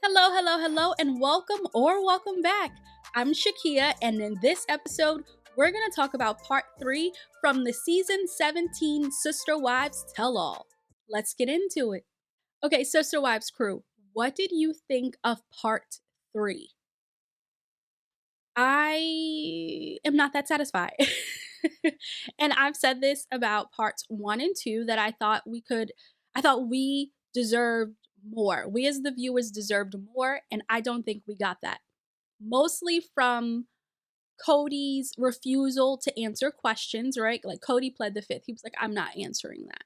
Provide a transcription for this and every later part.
Hello, hello, hello, and welcome back. I'm Shakia, and in this episode, we're going to talk about part 3 from the season 17 Sister Wives Tell All. Let's get into it. Okay, Sister Wives crew, what did you think of part 3? I am not that satisfied. And I've said this about parts 1 and 2 that I thought we deserved more. We as the viewers deserved more, and I don't think we got that. Mostly from Cody's refusal to answer questions, right? Like Cody pled the fifth. He was like, I'm not answering that.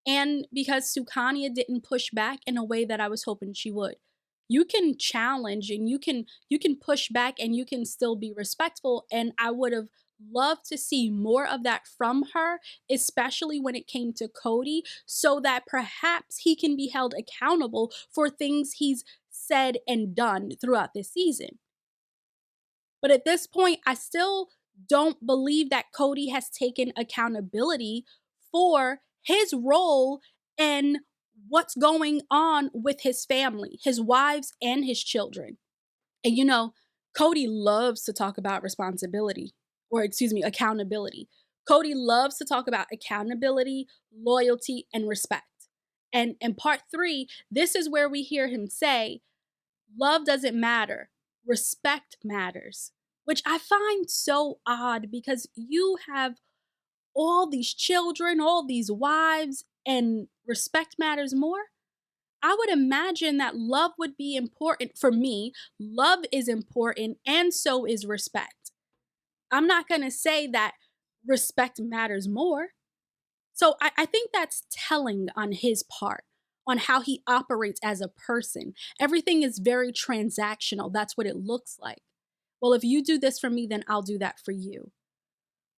And because Sukanya didn't push back in a way that I was hoping she would. You can challenge and you can push back and you can still be respectful, and I would have loved to see more of that from her, especially when it came to Cody, so that perhaps he can be held accountable for things he's said and done throughout this season. But at this point, I still don't believe that Cody has taken accountability for his role and what's going on with his family, his wives, and his children. And Cody loves to talk about responsibility, or excuse me, accountability. Cody loves to talk about accountability, loyalty, and respect. And in part 3, this is where we hear him say, love doesn't matter, respect matters, which I find so odd because you have all these children, all these wives, and respect matters more. I would imagine that love would be important for me. Love is important, and so is respect. I'm not going to say that respect matters more. So I think that's telling on his part, on how he operates as a person. Everything is very transactional. That's what it looks like. Well, if you do this for me, then I'll do that for you.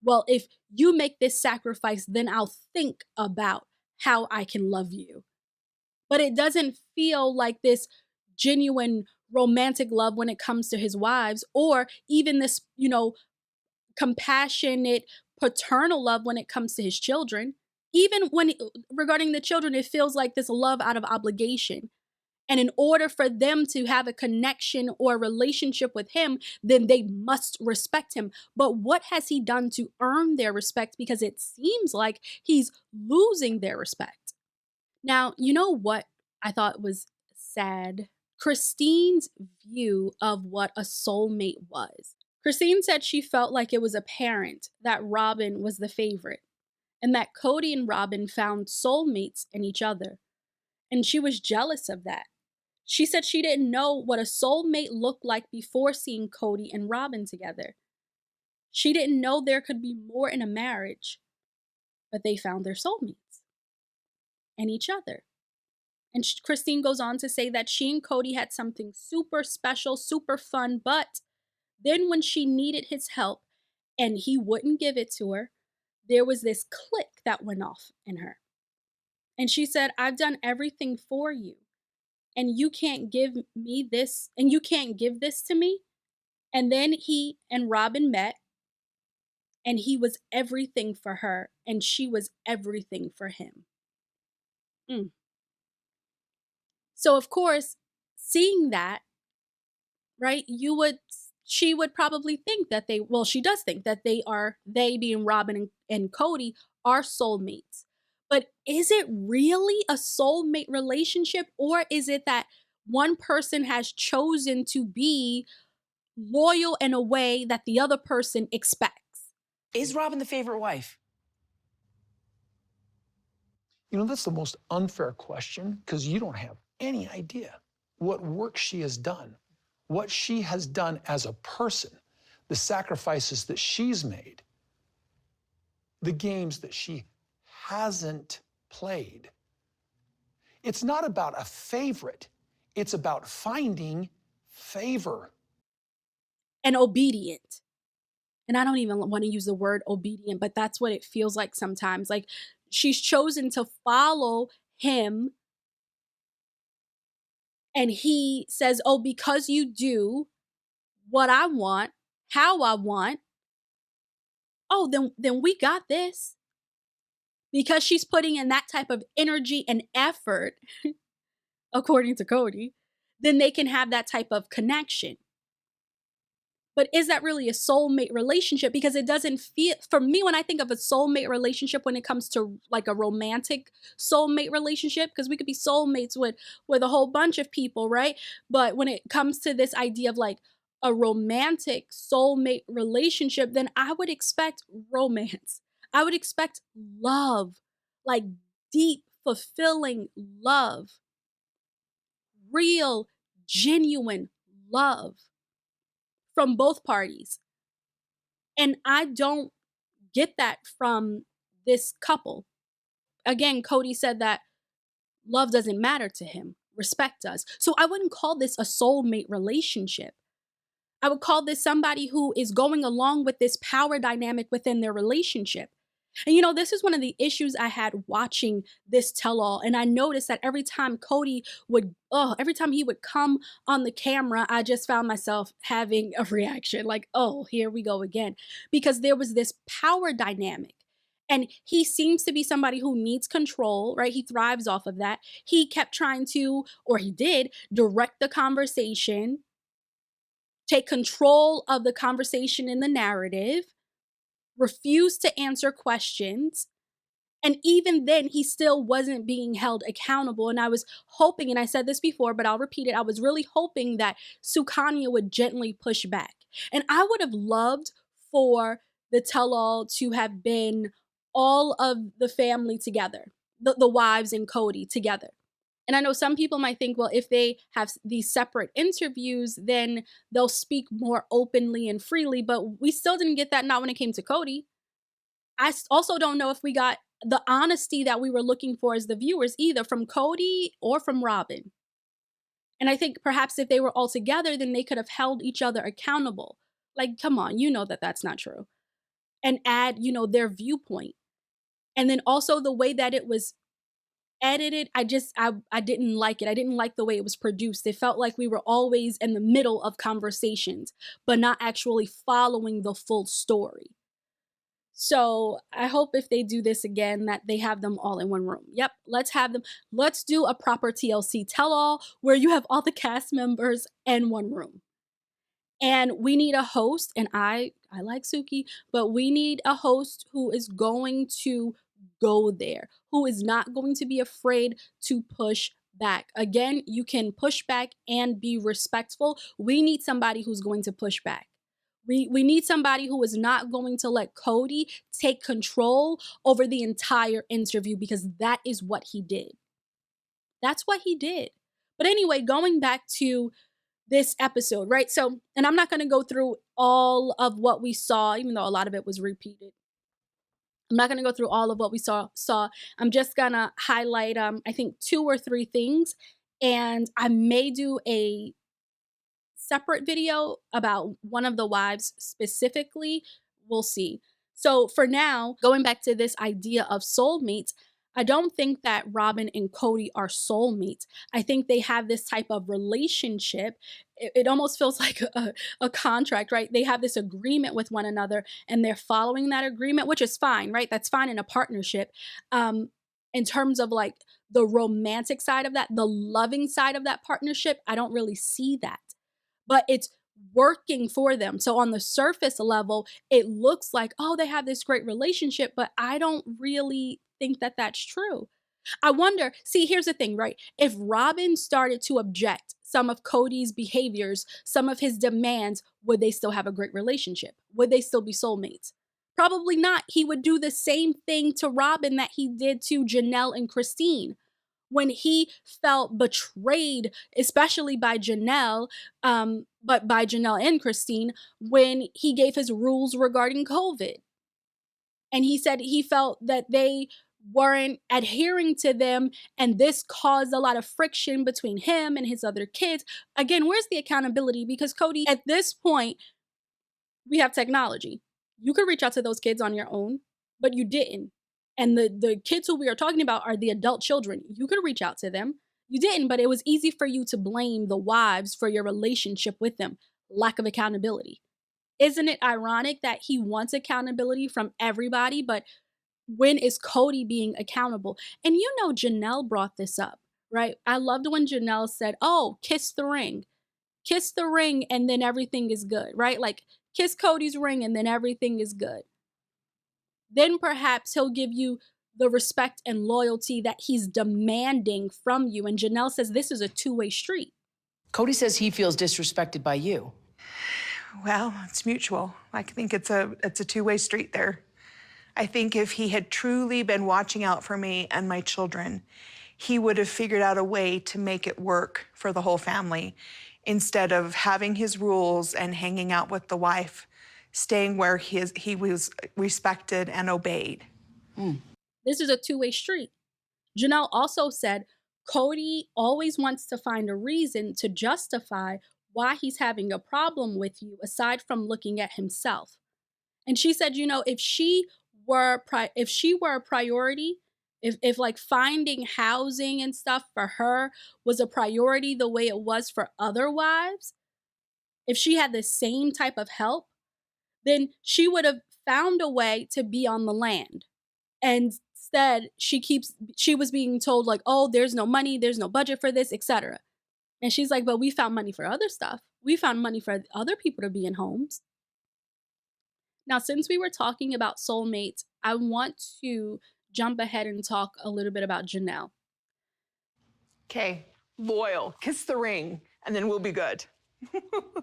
Well, if you make this sacrifice, then I'll think about how I can love you. But it doesn't feel like this genuine romantic love when it comes to his wives, or even this, compassionate paternal love when it comes to his children. Even when regarding the children, it feels like this love out of obligation. And in order for them to have a connection or a relationship with him, then they must respect him. But what has he done to earn their respect? Because it seems like he's losing their respect. Now, you know what I thought was sad? Christine's view of what a soulmate was. Christine said she felt like it was apparent that Robin was the favorite and that Cody and Robin found soulmates in each other. And she was jealous of that. She said she didn't know what a soulmate looked like before seeing Cody and Robin together. She didn't know there could be more in a marriage, but they found their soulmates and each other. And Christine goes on to say that she and Cody had something super special, super fun, but then when she needed his help and he wouldn't give it to her, there was this click that went off in her. And she said, I've done everything for you, and you can't give me this, and you can't give this to me. And then he and Robin met, and he was everything for her, and she was everything for him. So, of course, seeing that, right, she would probably think that she does think that they being Robin and Cody are soulmates. But is it really a soulmate relationship, or is it that one person has chosen to be loyal in a way that the other person expects? Is Robin the favorite wife? That's the most unfair question because you don't have any idea what work she has done, what she has done as a person, the sacrifices that she's made, the games that she hasn't played. It's not about a favorite, it's about finding favor. And obedient. And I don't even want to use the word obedient, but that's what it feels like sometimes. Like she's chosen to follow him, and he says, oh, because you do what I want, how I want, oh, then we got this. Because she's putting in that type of energy and effort, according to Cody, then they can have that type of connection. But is that really a soulmate relationship? Because it doesn't feel, for me, when I think of a soulmate relationship, when it comes to like a romantic soulmate relationship, because we could be soulmates with a whole bunch of people, right? But when it comes to this idea of like a romantic soulmate relationship, then I would expect romance. I would expect love, like deep, fulfilling love, real, genuine love from both parties. And I don't get that from this couple. Again, Cody said that love doesn't matter to him, respect does. So I wouldn't call this a soulmate relationship. I would call this somebody who is going along with this power dynamic within their relationship. And this is one of the issues I had watching this tell all. And I noticed that every time every time he would come on the camera, I just found myself having a reaction like, oh, here we go again. Because there was this power dynamic. And he seems to be somebody who needs control, right? He thrives off of that. He kept trying to, or he did, direct the conversation, take control of the conversation in the narrative, refused to answer questions. And even then, he still wasn't being held accountable. And I was hoping, and I said this before, but I'll repeat it. I was really hoping that Sukanya would gently push back. And I would have loved for the tell all to have been all of the family together, the wives and Cody together. And I know some people might think, well, if they have these separate interviews, then they'll speak more openly and freely. But we still didn't get that, not when it came to Cody. Also don't know if we got the honesty that we were looking for as the viewers, either from Cody or from Robin. And I think perhaps if they were all together, then they could have held each other accountable. Like, come on, you know that that's not true. And add, their viewpoint. And then also the way that it was edited, I didn't like it. I didn't like the way it was produced. It felt like we were always in the middle of conversations, but not actually following the full story. So I hope if they do this again that they have them all in one room. Yep, let's have them. Let's do a proper TLC tell all where you have all the cast members in one room. And we need a host, and I like Suki, but we need a host who is going to go there, who is not going to be afraid to push back. Again, you can push back and be respectful. We need somebody who's going to push back. We need somebody who is not going to let Cody take control over the entire interview, because that is what he did. That's what he did. But anyway, going back to this episode, right? So, and I'm not going to go through all of what we saw, even though a lot of it was repeated. I'm not going to go through all of what we saw. I'm just going to highlight I think 2 or 3 things, and I may do a separate video about one of the wives specifically. We'll see. So for now, going back to this idea of soulmates, I don't think that Robin and Cody are soulmates. I think they have this type of relationship. It almost feels like a contract, right? They have this agreement with one another and they're following that agreement, which is fine, right? That's fine in a partnership. In terms of like the romantic side of that, the loving side of that partnership, I don't really see that, but it's working for them. So on the surface level, it looks like, oh, they have this great relationship, but I don't really think that that's true. I wonder, see, here's the thing, right? If Robin started to object some of Cody's behaviors, some of his demands, would they still have a great relationship? Would they still be soulmates? Probably not. He would do the same thing to Robin that he did to Janelle and Christine when he felt betrayed, especially by Janelle, but by Janelle and Christine, when he gave his rules regarding COVID. And he said he felt that they weren't adhering to them, and this caused a lot of friction between him and his other kids. Again, where's the accountability? Because Cody, at this point, we have technology. You could reach out to those kids on your own, but you didn't. And the kids who we are talking about are the adult children. You could reach out to them. You didn't, but it was easy for you to blame the wives for your relationship with them. Lack of accountability. Isn't it ironic that he wants accountability from everybody, but when is Cody being accountable? And Janelle brought this up right? I loved when Janelle said, "Oh, kiss the ring, and then everything is good," right? Like, kiss Cody's ring, and then everything is good. Then perhaps he'll give you the respect and loyalty that he's demanding from you. And Janelle says this is a two-way street. Cody says he feels disrespected by you. Well, it's mutual. I think it's a two-way street there. I think if he had truly been watching out for me and my children, he would have figured out a way to make it work for the whole family instead of having his rules and hanging out with the wife, staying where he was respected and obeyed. This is a two-way street. Janelle also said Cody always wants to find a reason to justify why he's having a problem with you aside from looking at himself. And she said, you know, if she were a priority, if like finding housing and stuff for her was a priority the way it was for other wives, if she had the same type of help, then she would have found a way to be on the land. And instead, she was being told like, "Oh, there's no money, there's no budget for this, etc." And she's like, "But we found money for other stuff. We found money for other people to be in homes." Now, since we were talking about soulmates, I want to jump ahead and talk a little bit about Janelle. Okay, loyal, kiss the ring, and then we'll be good.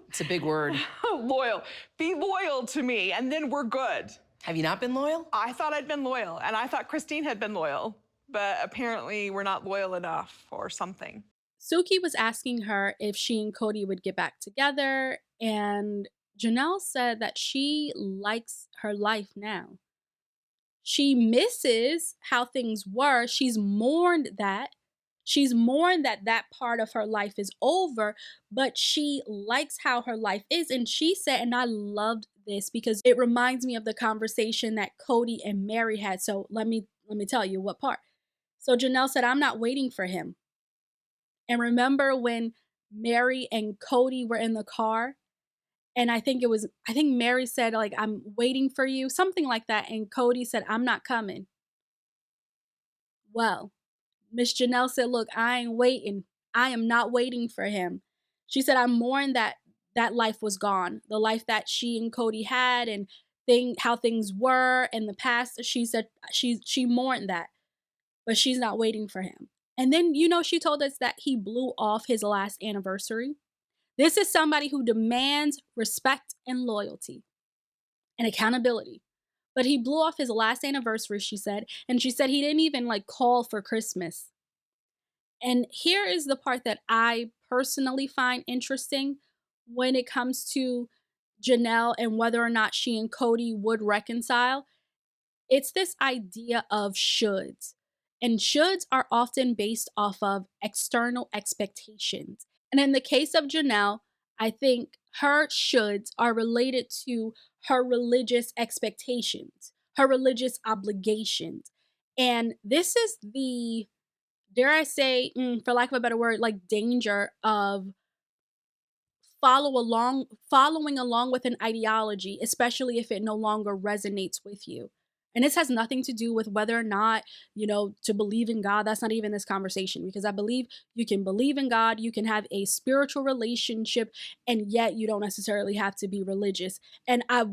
It's a big word. Loyal, be loyal to me, and then we're good. Have you not been loyal? I thought I'd been loyal, and I thought Christine had been loyal, but apparently we're not loyal enough or something. Suki was asking her if she and Cody would get back together, and Janelle said that she likes her life now. She misses how things were. She's mourned that. She's mourned that that part of her life is over, but she likes how her life is. And she said, and I loved this because it reminds me of the conversation that Cody and Mary had. So let me tell you what part. So Janelle said, "I'm not waiting for him." And remember when Mary and Cody were in the car? And I think Mary said, like, "I'm waiting for you," something like that. And Cody said, "I'm not coming." Well, Miss Janelle said, "Look, I ain't waiting. I am not waiting for him." She said, "I mourn that that life was gone. The life that she and Cody had and how things were in the past." She said she mourned that, but she's not waiting for him. And then, you know, she told us that he blew off his last anniversary. This is somebody who demands respect and loyalty and accountability. But he blew off his last anniversary, she said, and she said he didn't even like call for Christmas. And here is the part that I personally find interesting when it comes to Janelle and whether or not she and Cody would reconcile. It's this idea of shoulds. And shoulds are often based off of external expectations. And in the case of Janelle, I think her shoulds are related to her religious expectations, her religious obligations. And this is the, dare I say, for lack of a better word, like danger of following along with an ideology, especially if it no longer resonates with you. And this has nothing to do with whether or not, you know, to believe in God. That's not even this conversation because I believe you can believe in God, you can have a spiritual relationship, and yet you don't necessarily have to be religious. And I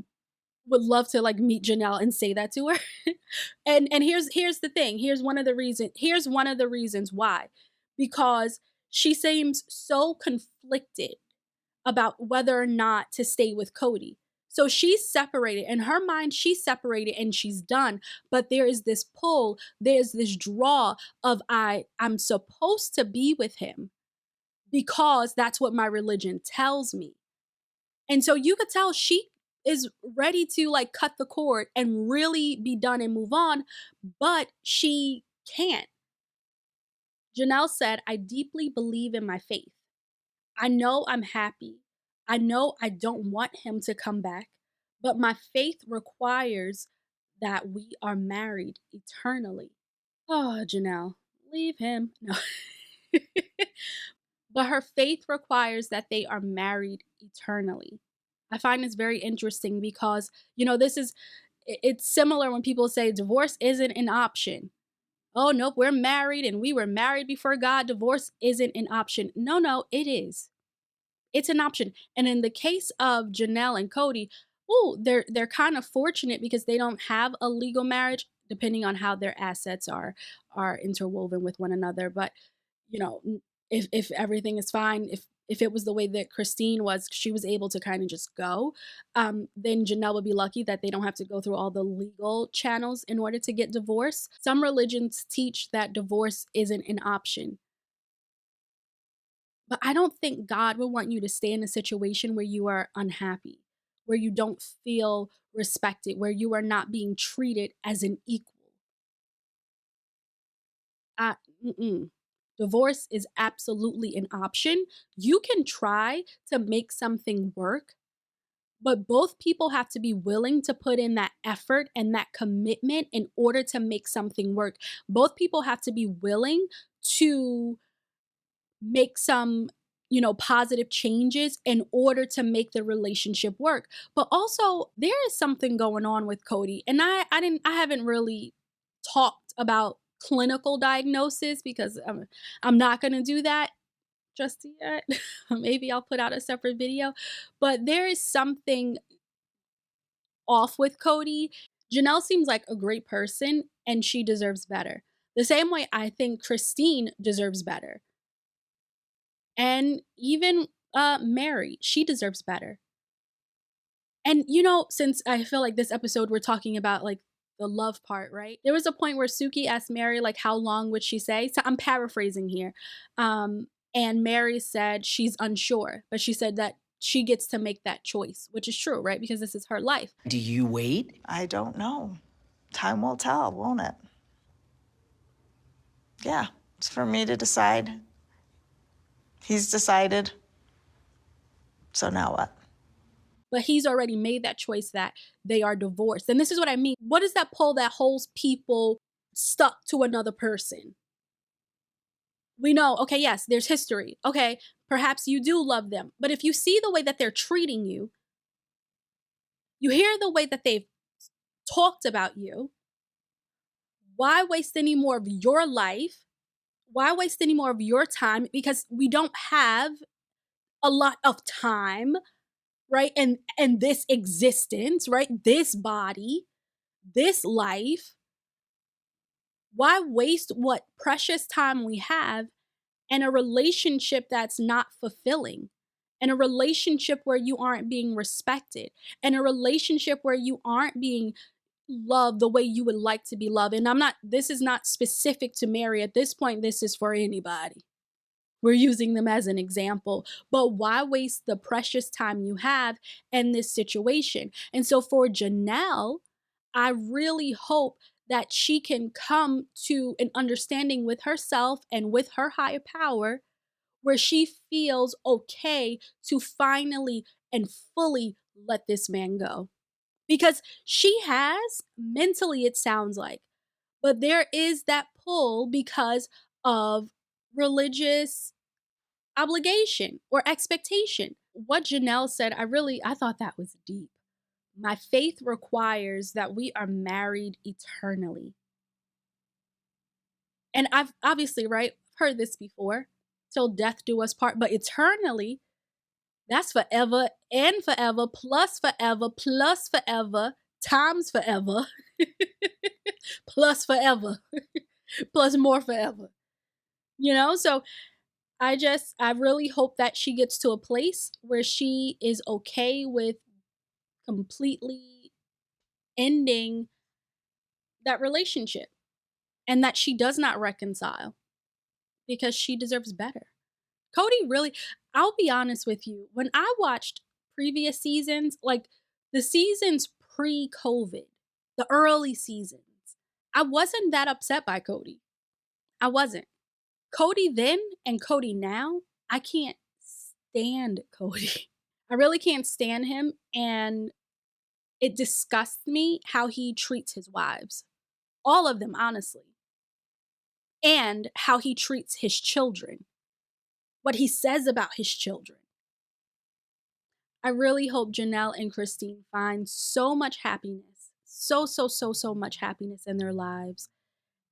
would love to like meet Janelle and say that to her. And here's the thing. Here's one of the reasons why. Because she seems so conflicted about whether or not to stay with Cody. So she's separated. In her mind, she's separated and she's done. But there is this pull, there's this draw of I'm supposed to be with him because that's what my religion tells me. And so you could tell she is ready to like cut the cord and really be done and move on, but she can't. Janelle said, "I deeply believe in my faith. I know I'm happy. I know I don't want him to come back, but my faith requires that we are married eternally." Oh, Janelle, leave him. No. But her faith requires that they are married eternally. I find this very interesting because, you know, it's similar when people say divorce isn't an option. oh, nope, we're married and we were married before God. Divorce isn't an option. No, no, it is. It's an option. And in the case of Janelle and Cody, oh, they're kind of fortunate because they don't have a legal marriage, depending on how their assets are interwoven with one another. But if everything is fine, if it was the way that Christine was, she was able to kind of just go, then Janelle would be lucky that they don't have to go through all the legal channels in order to get divorced. Some religions teach that divorce isn't an option, but I don't think God would want you to stay in a situation where you are unhappy, where you don't feel respected, where you are not being treated as an equal. Uh, mm-mm. Divorce is absolutely an option. You can try to make something work, but both people have to be willing to put in that effort and that commitment in order to make something work. Both people have to be willing to make some positive changes in order to make the relationship work. But also there is something going on with Cody, and I haven't really talked about clinical diagnosis because I'm not going to do that just yet. Maybe I'll put out a separate video, but there is something off with Cody. Janelle seems like a great person and she deserves better, the same way I think Christine deserves better. And even Mary, she deserves better. And since I feel like this episode we're talking about like the love part, right? There was a point where Suki asked Mary like how long would she say? So I'm paraphrasing here. And Mary said she's unsure, but she said that she gets to make that choice, which is true, right? Because this is her life. Do you wait? I don't know. Time will tell, won't it? Yeah, it's for me to decide. He's decided. So now what? But he's already made that choice that they are divorced. And this is what I mean. What is that pull that holds people stuck to another person? We know, okay, yes, there's history. Okay, perhaps you do love them. But if you see the way that they're treating you, you hear the way that they've talked about you, why waste any more of your life? Why waste any more of your time? Because we don't have a lot of time, right? And this existence, right? This body, this life. Why waste what precious time we have in a relationship that's not fulfilling? In a relationship where you aren't being respected, in a relationship where you aren't being loved the way you would like to be loved. And this is not specific to Mary at this point, this is for anybody. We're using them as an example, but why waste the precious time you have in this situation? And so for Janelle, I really hope that she can come to an understanding with herself and with her higher power where she feels okay to finally and fully let this man go. Because she has, mentally, it sounds like, but there is that pull because of religious obligation or expectation. What Janelle said, I thought that was deep. My faith requires that we are married eternally. And I've obviously, right, heard this before, till death do us part, but eternally, that's forever and forever, plus forever, times forever, plus forever, plus more forever. So I really hope that she gets to a place where she is okay with completely ending that relationship and that she does not reconcile because she deserves better. Cody really, I'll be honest with you, when I watched previous seasons, like the seasons pre COVID, the early seasons, I wasn't that upset by Cody. I wasn't. Cody then and Cody now, I can't stand Cody. I really can't stand him. And it disgusts me how he treats his wives. All of them, honestly. And how he treats his children. What he says about his children. I really hope Janelle and Christine find so much happiness. So much happiness in their lives.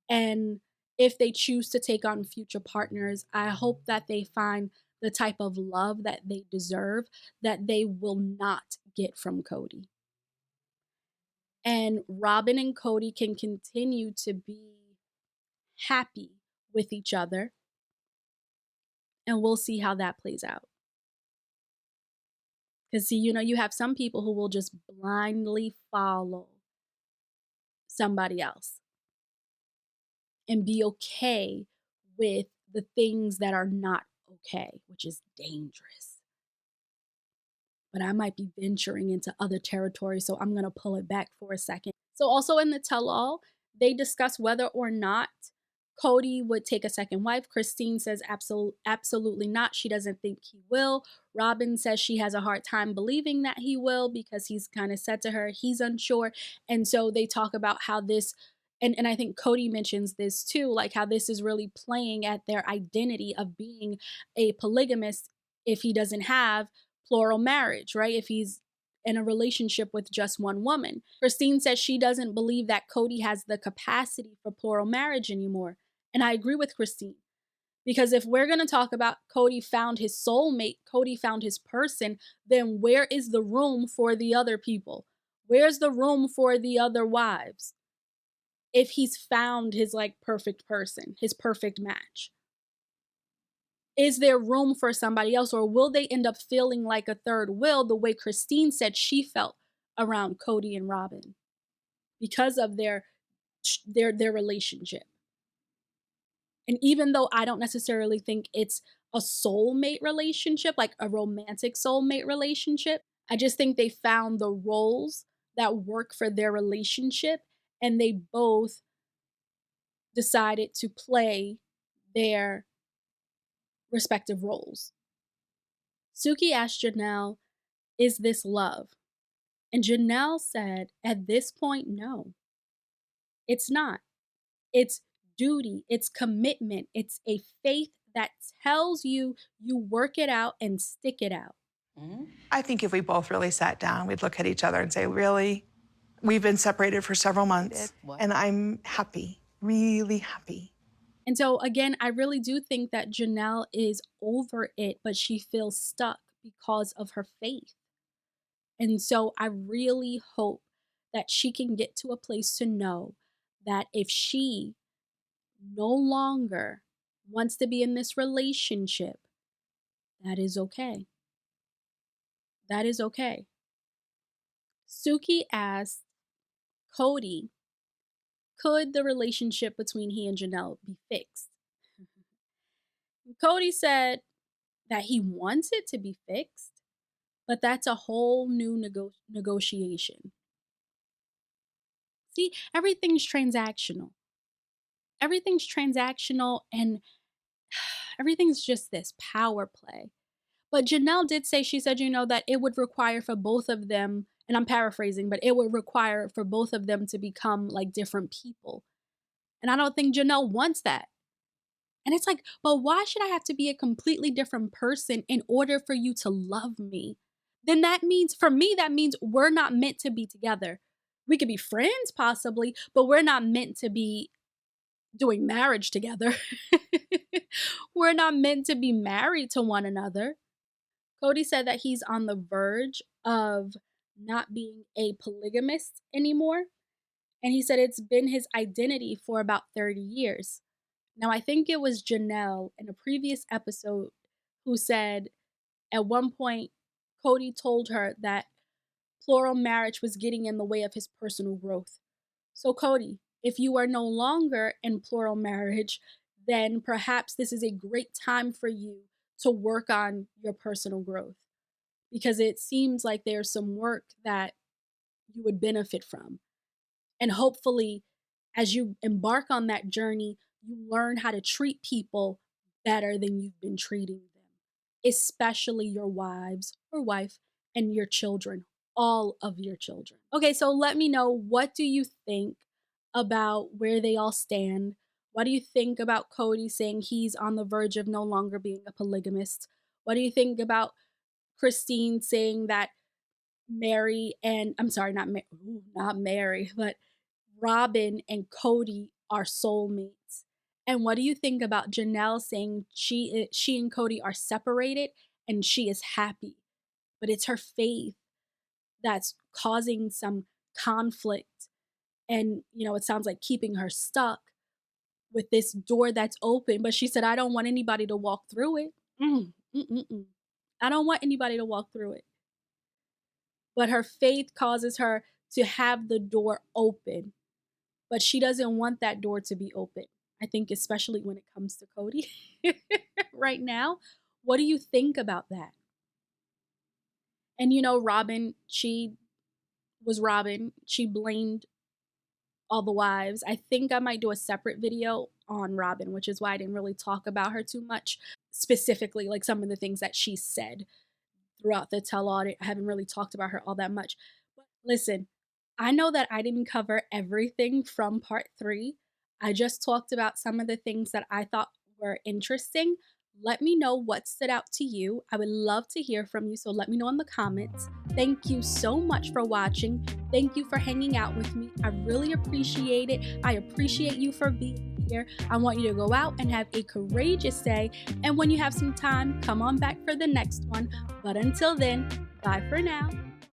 And if they choose to take on future partners, I hope that they find the type of love that they deserve that they will not get from Cody. And Robin and Cody can continue to be happy with each other, and we'll see how that plays out. Because, see, you have some people who will just blindly follow somebody else and be okay with the things that are not okay, which is dangerous. But I might be venturing into other territory, so I'm going to pull it back for a second. So, also in the tell all, they discuss whether or not Cody would take a second wife. Christine says absolutely not. She doesn't think he will. Robin says she has a hard time believing that he will because he's kind of said to her he's unsure. And so they talk about how this, and I think Cody mentions this too, like how this is really playing at their identity of being a polygamist if he doesn't have plural marriage, right? If he's in a relationship with just one woman. Christine says she doesn't believe that Cody has the capacity for plural marriage anymore. And I agree with Christine, because if we're going to talk about Cody found his soulmate, Cody found his person, then where is the room for the other people? Where's the room for the other wives? If he's found his perfect person, his perfect match. Is there room for somebody else, or will they end up feeling like a third wheel the way Christine said she felt around Cody and Robin because of their relationship? And even though I don't necessarily think it's a soulmate relationship, like a romantic soulmate relationship, I just think they found the roles that work for their relationship, and they both decided to play their respective roles. Suki asked Janelle, "Is this love?" And Janelle said, at this point, no, it's not. It's duty, it's commitment, it's a faith that tells you you work it out and stick it out. I think if we both really sat down, we'd look at each other and say, really? We've been separated for several months, and I'm happy, really happy. And so, again, I really do think that Janelle is over it, but she feels stuck because of her faith. And so I really hope that she can get to a place to know that if she no longer wants to be in this relationship, that is okay. That is okay. Suki asked Cody, could the relationship between he and Janelle be fixed? Cody said that he wants it to be fixed, but that's a whole new negotiation. See, everything's transactional. Everything's transactional, and everything's just this power play. But Janelle did say, she said, that it would require for both of them, and I'm paraphrasing, but it would require for both of them to become like different people. And I don't think Janelle wants that. And it's like, but why should I have to be a completely different person in order for you to love me? Then that means, for me, that means we're not meant to be together. We could be friends possibly, but we're not meant to be doing marriage together. We're not meant to be married to one another. Cody said that he's on the verge of not being a polygamist anymore. And he said it's been his identity for about 30 years. Now, I think it was Janelle in a previous episode who said at one point, Cody told her that plural marriage was getting in the way of his personal growth. So, Cody, if you are no longer in plural marriage, then perhaps this is a great time for you to work on your personal growth, because it seems like there's some work that you would benefit from. And hopefully, as you embark on that journey, you learn how to treat people better than you've been treating them, especially your wives or wife and your children, all of your children. Okay, so let me know, what do you think about where they all stand? What do you think about Cody saying he's on the verge of no longer being a polygamist? What do you think about Christine saying that Mary and I'm sorry, not Mary, but Robin and Cody are soulmates? And what do you think about Janelle saying she and Cody are separated and she is happy, but it's her faith that's causing some conflict and, it sounds like keeping her stuck with this door that's open, but she said, "I don't want anybody to walk through it. Mm. I don't want anybody to walk through it." But her faith causes her to have the door open, but she doesn't want that door to be open. I think especially when it comes to Cody right now. What do you think about that? And Robin, she was Robin. She blamed all the wives. I think I might do a separate video on Robin, which is why I didn't really talk about her too much, specifically like some of the things that she said throughout the tell all. I haven't really talked about her all that much. But listen, I know that I didn't cover everything from part 3. I just talked about some of the things that I thought were interesting. Let me know what stood out to you. I would love to hear from you, so let me know in the comments. Thank you so much for watching. Thank you for hanging out with me. I really appreciate it. I appreciate you for being here. I want you to go out and have a courageous day. And when you have some time, come on back for the next one. But until then, bye for now.